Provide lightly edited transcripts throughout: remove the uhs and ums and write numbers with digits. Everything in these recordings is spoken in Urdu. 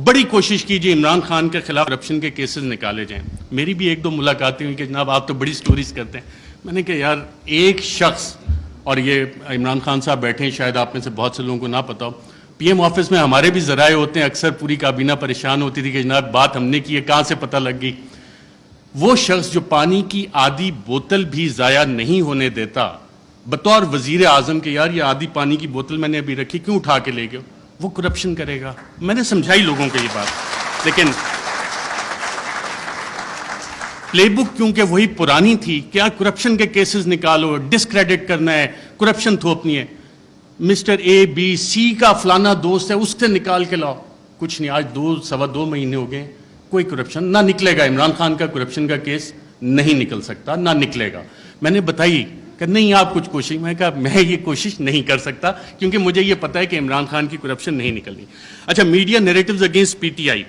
بڑی کوشش کیجیے عمران خان کے خلاف کرپشن کے کیسز نکالے جائیں. میری بھی ایک دو ملاقاتیں ہوئی کہ جناب آپ تو بڑی سٹوریز کرتے ہیں. میں نے کہا یار ایک شخص, اور یہ عمران خان صاحب بیٹھے ہیں, شاید آپ میں سے بہت سے لوگوں کو نہ پتا ہو, پی ایم آفس میں ہمارے بھی ذرائع ہوتے ہیں, اکثر پوری کابینہ پریشان ہوتی تھی کہ جناب بات ہم نے کی ہے, کہاں سے پتہ لگ گئی. وہ شخص جو پانی کی آدھی بوتل بھی ضائع نہیں ہونے دیتا بطور وزیر اعظم کہ یار یہ آدھی پانی کی بوتل میں نے ابھی رکھی, کیوں اٹھا کے لے گئے, وہ کرپشن کرے گا. میں نے سمجھائی لوگوں کو یہ بات, لیکن پلے بک کیونکہ وہی پرانی تھی, کیا کرپشن کے کیسز نکالو, ڈسکریڈٹ کرنا ہے, کرپشن تھوپنی ہے. مسٹر اے بی سی کا فلانا دوست ہے, اس سے نکال کے لاؤ. کچھ نہیں, آج 2.25 مہینے ہو گئے, کوئی کرپشن نہ نکلے گا. عمران خان کا کرپشن کا کیس نہیں نکل سکتا, نہ نکلے گا. میں نے بتائی کہ نہیں آپ کچھ کوشش, میں کہا میں یہ کوشش نہیں کر سکتا کیونکہ مجھے یہ پتا ہے کہ عمران خان کی کرپشن نہیں نکلنی. اچھا, media narratives against P T I.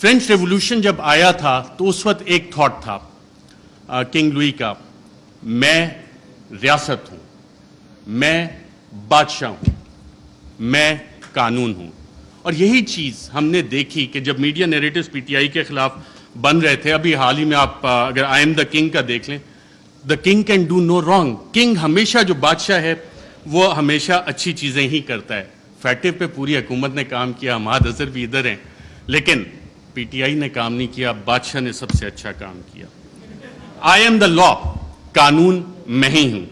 French revolution جب آیا تھا تو اس وقت ایک تھاٹ تھا کنگ لوئی کا, میں ریاست ہوں, میں بادشاہ ہوں, میں قانون ہوں. اور یہی چیز ہم نے دیکھی کہ جب media narratives P T I کے خلاف بن رہے تھے, ابھی حال ہی میں آپ اگر آئی ایم دا کنگ کا دیکھ لیں, the king can do no wrong. King ہمیشہ, جو بادشاہ ہے وہ ہمیشہ اچھی چیزیں ہی کرتا ہے. فیٹو پہ پوری حکومت نے کام کیا, مہاد اظہر بھی ادھر ہیں, لیکن پی ٹی آئی نے کام نہیں کیا, بادشاہ نے سب سے اچھا کام کیا. آئی ایم دا لا, قانون میں ہی ہوں.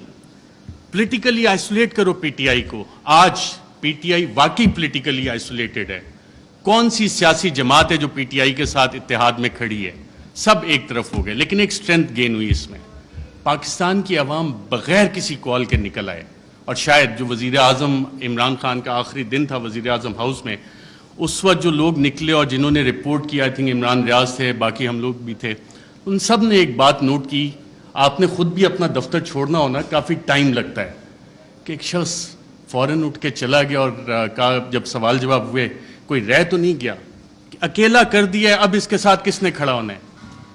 پولیٹیکلی آئسولیٹ کرو پی ٹی آئی کو. آج پی ٹی آئی واقعی پولیٹیکلی آئسولیٹڈ ہے. کون سی سیاسی جماعت ہے جو پی ٹی آئی کے ساتھ اتحاد میں کھڑی ہے؟ سب ایک طرف ہو گئے, لیکن ایک اسٹرینتھ گین ہوئی اس میں. پاکستان کی عوام بغیر کسی کال کے نکل آئے, اور شاید جو وزیر اعظم عمران خان کا آخری دن تھا وزیر اعظم ہاؤس میں, اس وقت جو لوگ نکلے اور جنہوں نے رپورٹ کیا, آئی تھنک عمران ریاض تھے, باقی ہم لوگ بھی تھے, ان سب نے ایک بات نوٹ کی. آپ نے خود بھی اپنا دفتر چھوڑنا ہونا, کافی ٹائم لگتا ہے, کہ ایک شخص فوراً اٹھ کے چلا گیا اور کہا, جب سوال جواب ہوئے, کوئی رہ تو نہیں گیا, اکیلا کر دیا ہے, اب اس کے ساتھ کس نے کھڑا ہونا ہے؟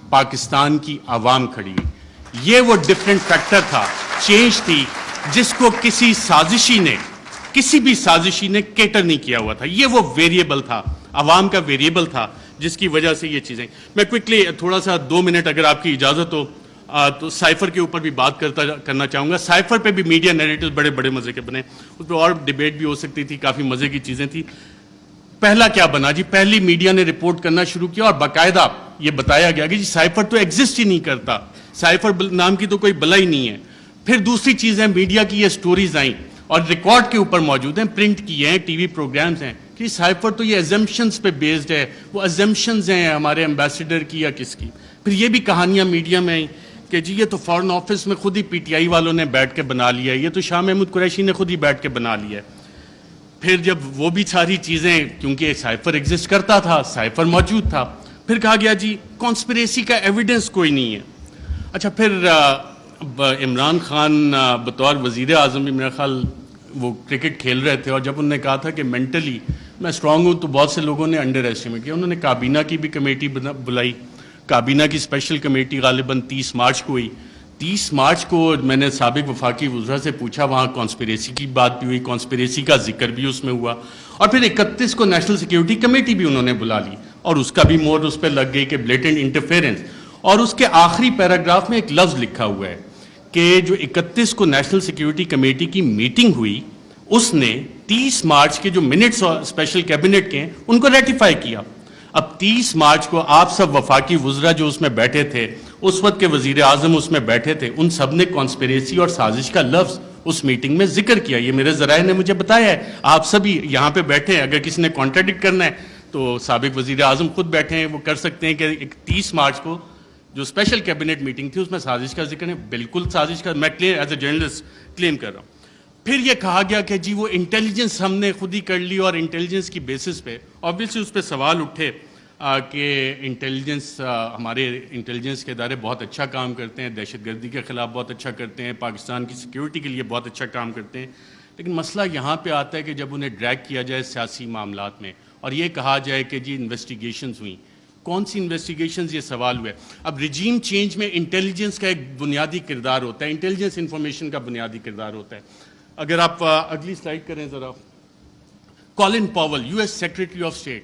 پاکستان کی عوام کھڑی. یہ وہ ڈفرینٹ فیکٹر تھا, چینج تھی, جس کو کسی سازشی نے, کسی بھی سازشی نے کیٹر نہیں کیا ہوا تھا. یہ وہ ویریبل تھا, عوام کا ویریبل تھا, جس کی وجہ سے یہ چیزیں. میں کوئکلی تھوڑا سا 2 منٹ اگر آپ کی اجازت ہو تو سائفر کے اوپر بھی بات کرنا چاہوں گا. سائفر پہ بھی میڈیا نیریٹیوز بڑے بڑے مزے کے بنے, اس پہ اور ڈیبیٹ بھی ہو سکتی تھی, کافی مزے کی چیزیں تھیں. پہلا کیا بنا جی, پہلی میڈیا نے رپورٹ کرنا شروع کیا اور باقاعدہ یہ بتایا گیا کہ جی سائفر تو ایگزسٹ ہی نہیں کرتا, سائفر نام کی تو کوئی بلا ہی نہیں ہے. پھر دوسری چیزیں, میڈیا کی یہ سٹوریز آئیں اور ریکارڈ کے اوپر موجود ہیں, پرنٹ کیے ہیں, ٹی وی پروگرامز ہیں, کہ سائفر تو یہ ایزمپشنز پہ بیسڈ ہے. وہ ایزمپشنز ہیں ہمارے ایمبیسڈر کی یا کس کی. پھر یہ بھی کہانیاں میڈیا میں آئیں کہ جی یہ تو فارن آفس میں خود ہی پی ٹی آئی والوں نے بیٹھ کے بنا لیا ہے, یہ تو شاہ محمود قریشی نے خود ہی بیٹھ کے بنا لیا ہے. پھر جب وہ بھی ساری چیزیں, کیونکہ سائفر ایگزسٹ کرتا تھا, سائفر موجود تھا, پھر کہا گیا جی کانسپریسی کا ایویڈنس کوئی نہیں ہے. اچھا, پھر عمران خان بطور وزیر اعظم, میرا خیال وہ کرکٹ کھیل رہے تھے, اور جب انہوں نے کہا تھا کہ مینٹلی میں اسٹرانگ ہوں, تو بہت سے لوگوں نے انڈر ایسٹیمیٹ کیا. انہوں نے کابینہ کی بھی کمیٹی بلائی, کابینہ کی اسپیشل کمیٹی غالباً 30 مارچ کو ہوئی. 30 مارچ کو میں نے سابق وفاقی وزراء سے پوچھا, وہاں کانسپریسی کی بات بھی ہوئی, کانسپریسی کا ذکر بھی اس میں ہوا, اور پھر 31 کو نیشنل سیکیورٹی کمیٹی بھی انہوں نے بلا لی, اور اس کا بھی مور اس پہ لگ گئی کہ بلیٹنٹ انٹرفیرنس. اور اس کے آخری پیراگراف میں ایک لفظ لکھا ہوا ہے کہ جو 31 کو نیشنل سیکیورٹی کمیٹی کی میٹنگ ہوئی, اس نے 30 مارچ کے جو منٹس اسپیشل کیبنٹ کے ہیں ان کو ریٹیفائی کیا. اب 30 مارچ کو آپ سب وفاقی وزراء جو اس میں بیٹھے تھے, اس وقت کے وزیر اعظم اس میں بیٹھے تھے, ان سب نے کانسپریسی اور سازش کا لفظ اس میٹنگ میں ذکر کیا. یہ میرے ذرائع نے مجھے بتایا ہے, آپ سبھی یہاں پہ بیٹھے ہیں, اگر کسی نے کانٹراڈکٹ کرنا ہے تو سابق وزیر اعظم خود بیٹھے ہیں, وہ کر سکتے ہیں کہ 30 مارچ کو جو اسپیشل کیبنٹ میٹنگ تھی اس میں سازش کا ذکر ہے. بالکل سازش کا, میں ایز اے جرنلسٹ کلیم کر رہا ہوں. پھر یہ کہا گیا کہ جی وہ انٹیلیجنس ہم نے خود ہی کر لی, اور انٹیلیجنس کی بیسس پہ آبویسلی اس پہ سوال اٹھے کہ انٹیلیجنس, ہمارے انٹیلیجنس کے ادارے بہت اچھا کام کرتے ہیں, دہشت گردی کے خلاف بہت اچھا کرتے ہیں, پاکستان کی سیکیورٹی کے لیے بہت اچھا کام کرتے ہیں. لیکن مسئلہ یہاں پہ آتا ہے کہ جب انہیں ڈریگ کیا جائے سیاسی معاملات میں, اور یہ کہا جائے کہ جی انویسٹیگیشنز ہوئیں, کون سی انویسٹیگیشنز, یہ سوال ہوا ہے. اب رجیم چینج میں انٹیلیجنس کا ایک بنیادی کردار ہوتا ہے, انٹیلیجنس انفارمیشن کا بنیادی کردار ہوتا ہے. اگر آپ اگلی سلائڈ کریں ذرا, Colin Powell, US secretary of state,